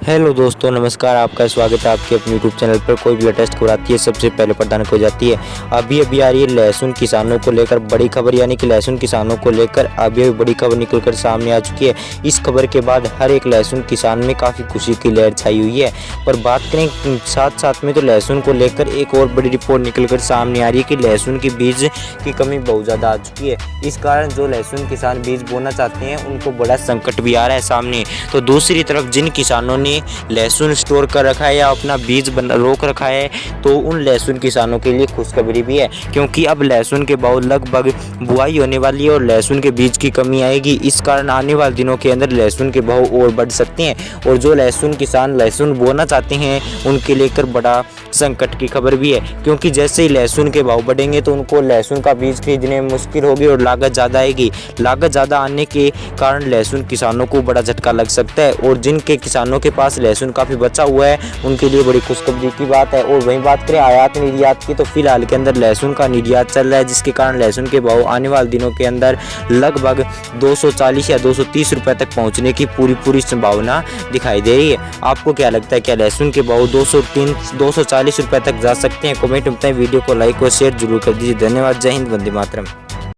Hello दोस्तों, नमस्कार। आपका स्वागत है आपके अपने यूट्यूब चैनल पर। कोई भी लेटेस्ट खबर आती है सबसे पहले प्रदान हो जाती है। अभी आ रही है लहसुन किसानों को लेकर बड़ी खबर, यानी कि लहसुन किसानों को लेकर अभी बड़ी खबर निकलकर सामने आ चुकी है। इस खबर के बाद हर एक लहसुन किसान में काफ़ी खुशी की लहर छाई हुई है। पर बात करें साथ में तो लहसुन को लेकर एक और बड़ी रिपोर्ट निकलकर सामने आ रही है कि लहसुन की बीज की कमी बहुत ज़्यादा आ चुकी है। इस कारण जो लहसुन किसान बीज बोना चाहते हैं उनको बड़ा संकट भी आ रहा है सामने। तो दूसरी तरफ जिन किसानों ने लहसुन स्टोर कर रखा है या अपना बीज रोक रखा है, तो उन लहसुन किसानों के लिए खुशखबरी भी है, क्योंकि अब लहसुन के भाव लगभग बुआई होने वाली है और लहसुन के बीज की कमी आएगी। इस कारण आने वाले दिनों के अंदर लहसुन के भाव और बढ़ सकते हैं और जो लहसुन किसान लहसुन बोना चाहते हैं उनके लेकर बड़ा संकट की खबर भी है, क्योंकि जैसे ही लहसुन के भाव बढ़ेंगे तो उनको लहसुन का बीज खरीदने में मुश्किल होगी और लागत ज़्यादा आएगी। लागत ज़्यादा आने के कारण लहसुन किसानों को बड़ा झटका लग सकता है और जिनके किसानों के पास लहसुन काफ़ी बचा हुआ है उनके लिए बड़ी खुशखबरी की बात है। और वहीं बात करें आयात निर्यात की, तो फिलहाल के अंदर लहसुन का निर्यात चल रहा है, जिसके कारण लहसुन के भाव आने वाले दिनों के अंदर लगभग 240 या 230 रुपये तक पहुँचने की पूरी संभावना दिखाई दे रही है। आपको क्या लगता है, क्या लहसुन के भाव 240 रुपये तक जा सकते हैं? कमेंट में बताएं। वीडियो को लाइक और शेयर जरूर कर दीजिए। धन्यवाद। जय हिंद, वंदे मातरम।